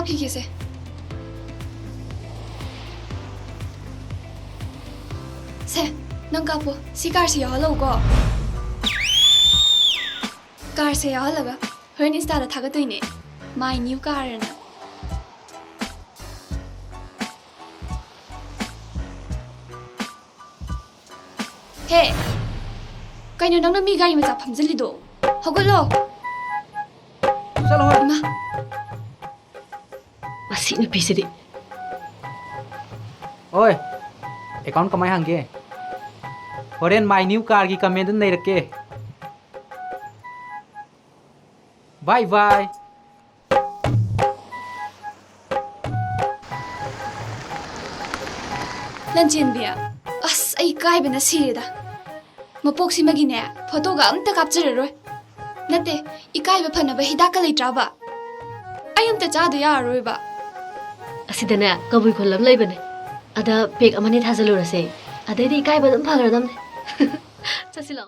ꯀꯥꯞꯈꯤꯒꯦꯁꯦ ꯁꯦ ꯅꯪ ꯀꯥꯞꯄꯣ ꯁꯤ ꯀꯥꯔꯁꯦ ꯌꯥꯎꯍꯜꯂꯧꯀꯣ ꯀꯥꯔꯁꯦ ꯌꯥꯎꯍꯜꯂꯒ ꯍꯣꯔꯦꯟ ꯏꯟꯁꯇꯥꯗ ꯊꯥꯒꯠꯇꯣꯏꯅꯦ ꯃꯥꯏ ꯅ꯭ꯌꯨ ꯀꯥꯔꯅ ꯍꯦ ꯀꯩꯅꯣ ꯅꯪꯅ ꯃꯤ ꯒꯥꯔꯤ ꯃꯆꯥ ꯐꯝꯖꯤꯜꯂꯤꯗꯣ ꯍꯧꯒꯠꯂꯣ ꯆꯠꯂꯣ ꯍꯣꯏ ꯏꯃꯥ ꯃꯁꯤ ꯅꯨꯄꯤꯁꯤꯗꯤ ꯍꯣꯏ ꯑꯦꯀꯥꯎꯟ ꯀꯃꯥꯏ ꯍꯥꯡꯒꯦ ꯍꯣꯔꯦꯟ ꯃꯥꯏ ꯅ꯭ꯌू ꯀꯥꯔꯒꯤ ꯀꯃꯦꯟꯗ ꯅꯩꯔꯛꯀꯦ ꯕꯥꯏ ꯕꯥꯏ ꯂꯟꯆꯦꯟꯕꯤ ꯑꯁ ꯑꯩ ꯏꯀꯥꯏꯕꯅ ꯁꯤꯔꯦꯗ ꯃꯄꯣꯛꯁꯤꯃꯒꯤꯅꯦ ꯐꯣꯇꯣꯒ ꯑꯝꯇ ꯀꯥꯞꯆꯔꯔꯣꯏ ꯅꯠꯇꯦ ꯏꯀꯥꯏꯕ ꯐꯅꯕ ꯍꯤꯗꯥꯛꯀ ꯂꯩꯇ꯭ꯔꯕ ꯑꯩ ꯑꯝꯇ ꯆꯥꯗ ꯌꯥꯔꯔꯣꯏꯕ ꯑꯁꯤꯗꯅꯦ ꯀꯕꯨꯏ ꯈꯨꯜ ꯑꯃ ꯂꯩꯕꯅꯦ ꯑꯗ ꯄꯦꯛ ꯑꯃꯅꯤ ꯊꯥꯖꯤꯜꯂꯨꯔꯁꯦ ꯑꯗꯩꯗꯤ ꯏꯀꯥꯏꯕ ꯑꯗꯨꯝ ꯐꯈ꯭ꯔꯗꯝꯅꯦ ꯆꯠꯁꯤ ꯂꯥꯛꯑꯣ